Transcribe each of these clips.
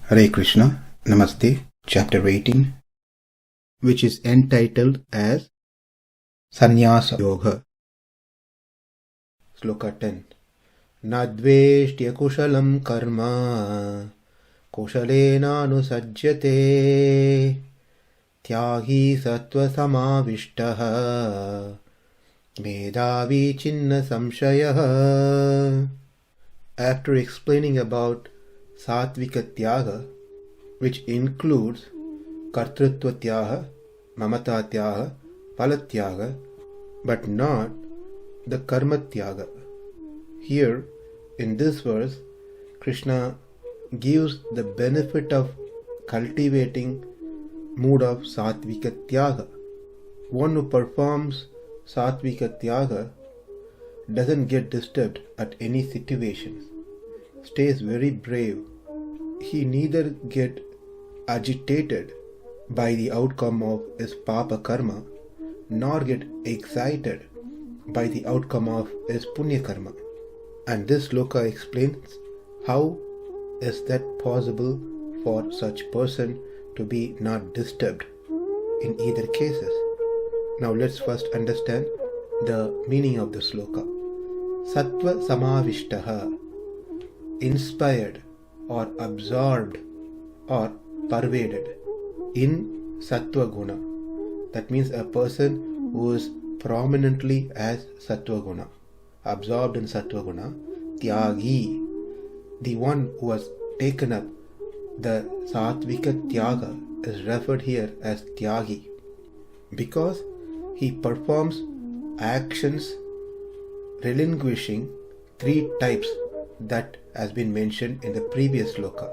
Hare Krishna, Namaste, chapter 18, which is entitled as Sannyasa Yoga. Sloka 10. Na dveṣṭy akuśalaṁ karma, kuśale nānuṣajjate, tyāgī sattva-samāviṣṭah, medhāvī chinna-saṁśayaḥ. After explaining about Sattvika tyāga, which includes kartrutva tyāga, mamata tyāga, phala tyāga, but not the karma tyāga. Here, in this verse, Krishna gives the benefit of cultivating mood of Sattvika tyāga. One who performs Sattvika tyāga doesn't get disturbed at any situations, stays very brave. He neither get agitated by the outcome of his papa karma, nor get excited by the outcome of his punya karma. And this sloka explains how is that possible for such person to be not disturbed in either cases. Now let's first understand the meaning of the sloka. Sattva-samāviṣṭa, inspired or absorbed or pervaded in sattva guna. That means a person who is prominently as sattva guna, absorbed in sattva guna. Tyāgī, the one who has taken up the sattvika tyāga, is referred here as tyāgī because he performs actions relinquishing three types that has been mentioned in the previous sloka.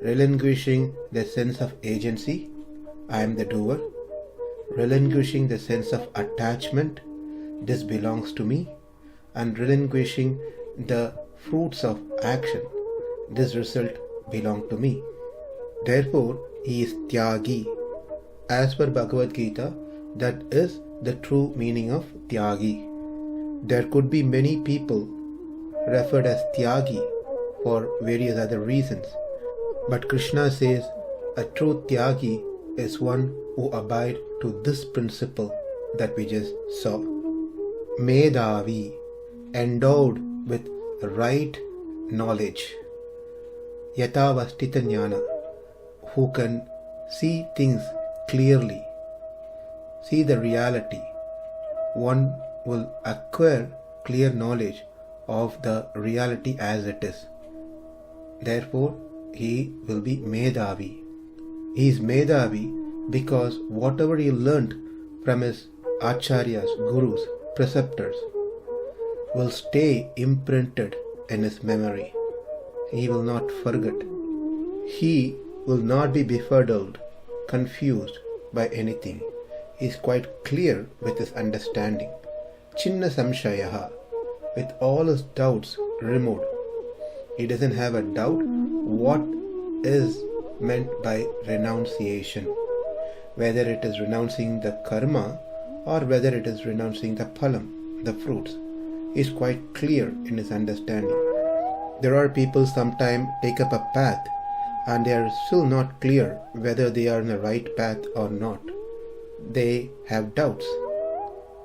Relinquishing the sense of agency, I am the doer. Relinquishing the sense of attachment, this belongs to me. And relinquishing the fruits of action, this result belongs to me. Therefore, he is tyāgī. As per Bhagavad Gita, that is the true meaning of tyāgī. There could be many people referred as tyāgī for various other reasons. But Krishna says a true tyāgī is one who abides to this principle that we just saw. Medhāvī, endowed with right knowledge. Yathavastita jnana, who can see things clearly, see the reality. One will acquire clear knowledge of the reality as it is. Therefore, he will be medhāvī. He is medhāvī because whatever he learnt from his acharyas, gurus, preceptors will stay imprinted in his memory. He will not forget. He will not be befuddled, confused by anything. He is quite clear with his understanding. Chinna-saṁśayaḥ, with all his doubts removed. He doesn't have a doubt what is meant by renunciation, whether it is renouncing the karma or whether it is renouncing the phalam, the fruits. He is quite clear in his understanding. There are people sometimes take up a path and they are still not clear whether they are on the right path or not. They have doubts.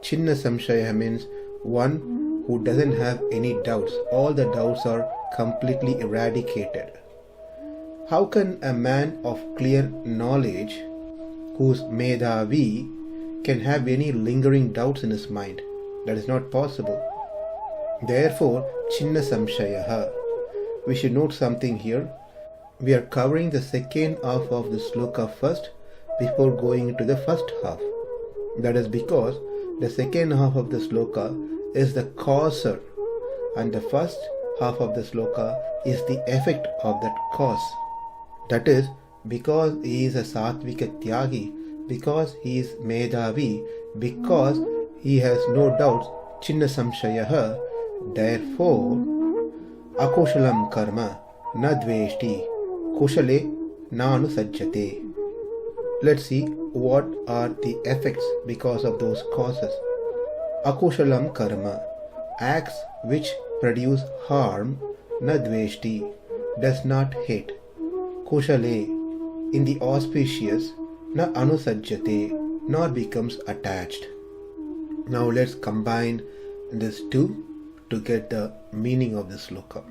Chinna-saṁśayaḥ means one who doesn't have any doubts. All the doubts are completely eradicated. How can a man of clear knowledge, who's medhāvī, can have any lingering doubts in his mind? That is not possible. Therefore, chinna-saṁśayaḥ. We should note something here. We are covering the second half of the sloka first before going into the first half. That is because the second half of the sloka is the causer and the first half of the sloka is the effect of that cause. That is, because he is a sattvika tyāgī, because he is medhāvī, because he has no doubts, chinna-saṁśayaḥ, therefore, akuśalaṁ karma na dveṣṭy, kuśale nānuṣajjate. Let's see what are the effects because of those causes. Akuśalaṁ karma, acts which produce harm, na dveṣṭy, does not hate. kuśale, in the auspicious, nānuṣajjate, nor becomes attached. Now let's combine these two to get the meaning of this sloka.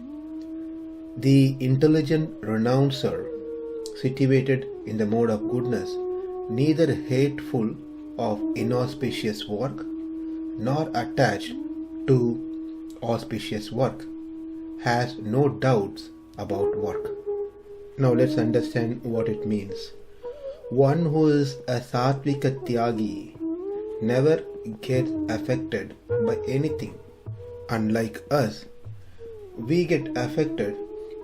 The intelligent renouncer, situated in the mode of goodness, neither hateful of inauspicious work nor attached to auspicious work, has no doubts about work. Now let's understand what it means. One who is a sattvika tyāgī never gets affected by anything. Unlike us, we get affected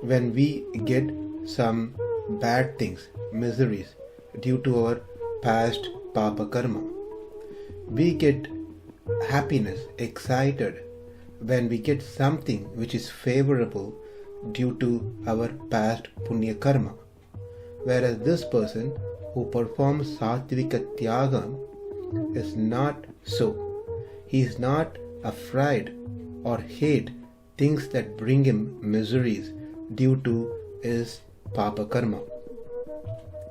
when we get some bad things, miseries, due to our past papa karma. We get happiness, excited when we get something which is favorable due to our past punya karma. Whereas this person who performs sattvika tyāgam is not so. He is not afraid or hate things that bring him miseries due to his papa karma.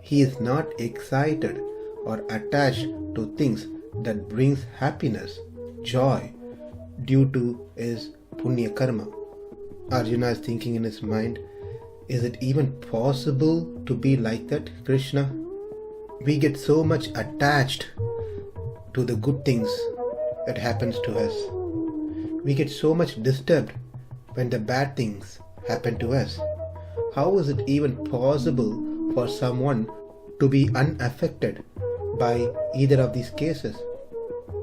He is not excited or attached to things that brings happiness, joy due to his punya karma. Arjuna is thinking in his mind, is it even possible to be like that, Krishna? We get so much attached to the good things that happens to us. We get so much disturbed when the bad things happen to us. How is it even possible for someone to be unaffected by either of these cases?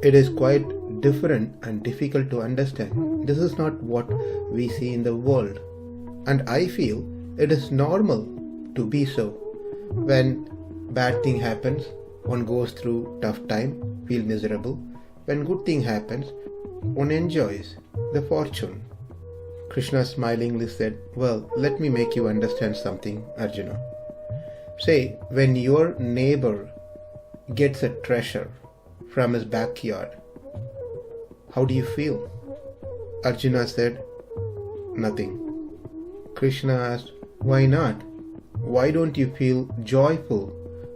It is quite different and difficult to understand. This is not what we see in the world. And I feel it is normal to be so. When bad thing happens, one goes through tough time, feel miserable. When good thing happens, one enjoys the fortune. Krishna smilingly said, well, let me make you understand something, Arjuna. Say, when your neighbor gets a treasure from his backyard, how do you feel? Arjuna said, nothing. Krishna asked, why not? Why don't you feel joyful?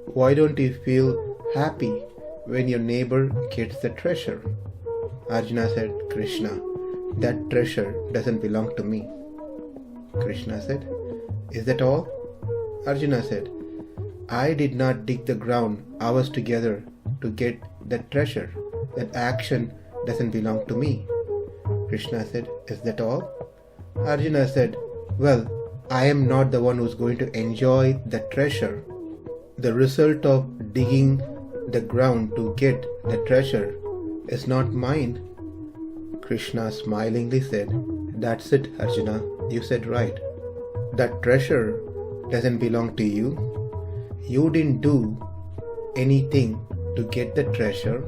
Why don't you feel happy when your neighbor gets the treasure? Arjuna said, Krishna, that treasure doesn't belong to me. Krishna said, is that all? Arjuna said, I did not dig the ground hours together to get that treasure. That action doesn't belong to me. Krishna said, is that all? Arjuna said, well, I am not the one who's going to enjoy the treasure. The result of digging the ground to get the treasure is not mine. Krishna smilingly said, that's it, Arjuna, you said right. That treasure doesn't belong to you. You didn't do anything to get the treasure,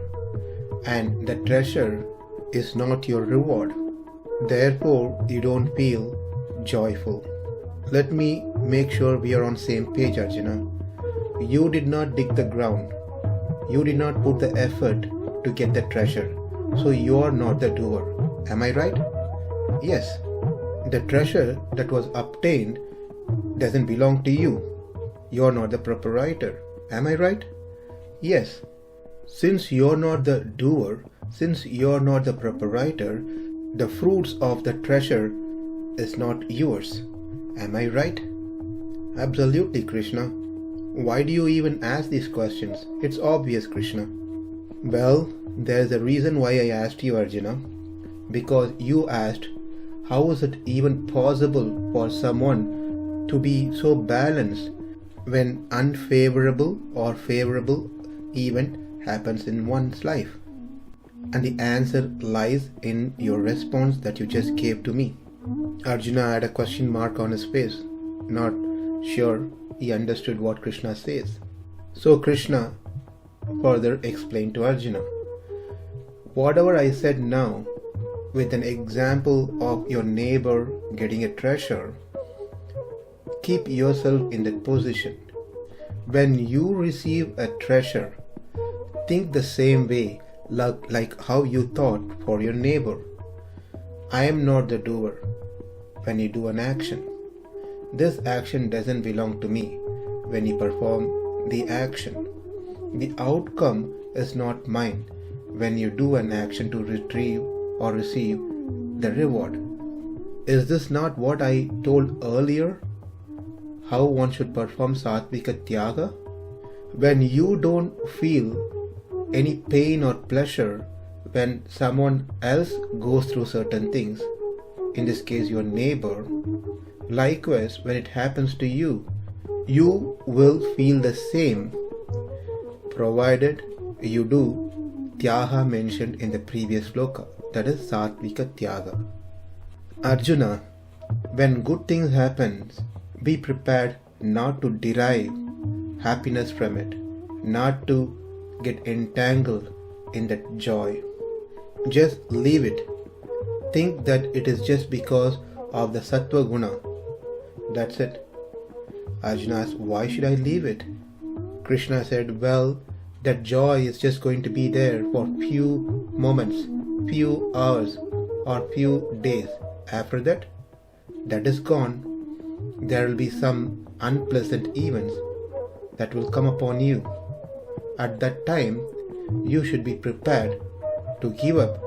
and the treasure is not your reward. Therefore, you don't feel joyful. Let me make sure we are on same page, Arjuna. You did not dig the ground. You did not put the effort to get the treasure. So you are not the doer. Am I right? Yes. The treasure that was obtained doesn't belong to you. You are not the proprietor. Am I right? Yes. Since you are not the doer, since you are not the proprietor, the fruits of the treasure is not yours. Am I right? Absolutely, Krishna. Why do you even ask these questions? It's obvious, Krishna. Well, there's a reason why I asked you, Arjuna. Because you asked, how is it even possible for someone to be so balanced when unfavorable or favorable event happens in one's life? And the answer lies in your response that you just gave to me. Arjuna had a question mark on his face, not sure he understood what Krishna says. So Krishna further explained to Arjuna, whatever I said now, with an example of your neighbor getting a treasure, keep yourself in that position. When you receive a treasure, think the same way like how you thought for your neighbor. I am not the doer. When you do an action, this action doesn't belong to me. when you perform the action. The outcome is not mine when you do an action to retrieve or receive the reward. Is this not what I told earlier? How one should perform sattvika tyāga? When you don't feel any pain or pleasure when someone else goes through certain things, in this case your neighbor, likewise when it happens to you, you will feel the same, provided you do tyāga mentioned in the previous sloka, that is sattvika tyāga. Arjuna, when good things happen, be prepared not to derive happiness from it, not to get entangled in that joy. Just leave it. Think that it is just because of the sattva guna. That's it. Arjuna asked, why should I leave it? Krishna said, well, that joy is just going to be there for few moments, few hours or few days. After that, that is gone. There will be some unpleasant events that will come upon you. At that time, you should be prepared to give up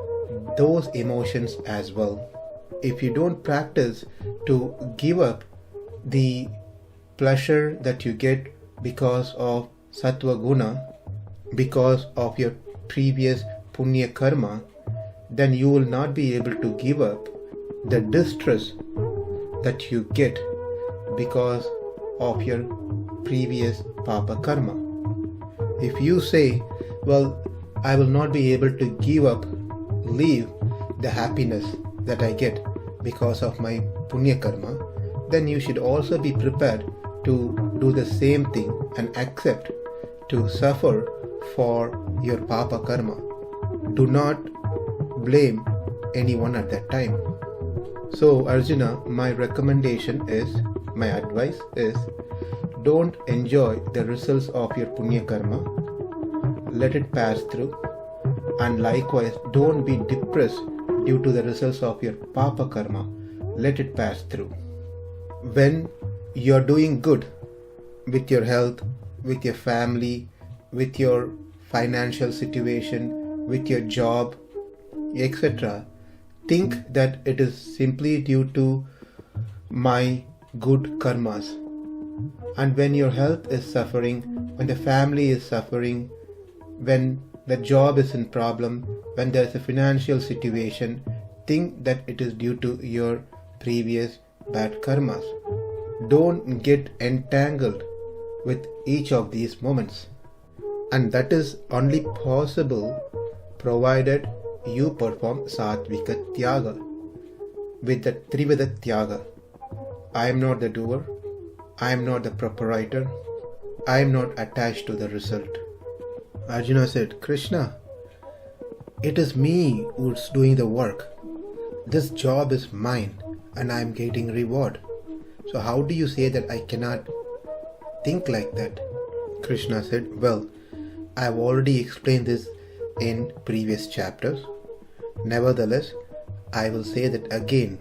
those emotions as well. If you don't practice to give up the pleasure that you get because of sattva guna, because of your previous punya karma, then you will not be able to give up the distress that you get because of your previous papa karma. If you say, well, I will not be able to leave the happiness that I get because of my punya karma, then you should also be prepared to do the same thing and accept to suffer for your papa karma. Do not blame anyone at that time. So Arjuna, my advice is, don't enjoy the results of your punya karma. Let it pass through. And likewise, don't be depressed due to the results of your papa karma. Let it pass through. When you're doing good with your health, with your family, with your financial situation, with your job, etc., think that it is simply due to my good karmas. And when your health is suffering, when the family is suffering, when the job is in problem, when there is a financial situation, think that it is due to your previous bad karmas. Don't get entangled with each of these moments. And that is only possible provided you perform sattvika tyāga with the triveda tyāga. I am not the doer, I am not the proprietor, I am not attached to the result. Arjuna said, Krishna, it is me who's doing the work. This job is mine and I am getting reward. So how do you say that I cannot think like that? Krishna said, well, I have already explained this in previous chapters. Nevertheless, I will say that again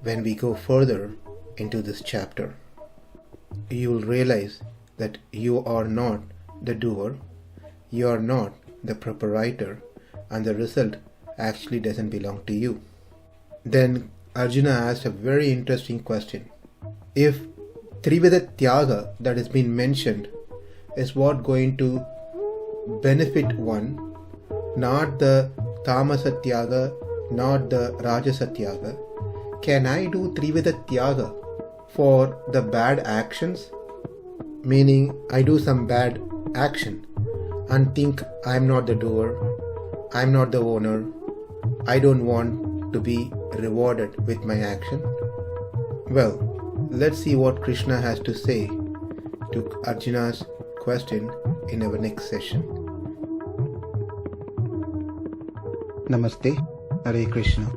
when we go further into this chapter. You will realize that you are not the doer, you are not the proprietor, and the result actually doesn't belong to you. Then Arjuna asked a very interesting question. If Triveda Tyāga that has been mentioned is what going to benefit one, not the Tamasa Tyāga, not the Rajasa Tyāga, can I do Triveda Tyāga for the bad actions? Meaning I do some bad action and think I am not the doer, I am not the owner, I don't want to be rewarded with my action. Well, let's see what Krishna has to say to Arjuna's question in our next session. Namaste, Hare Krishna.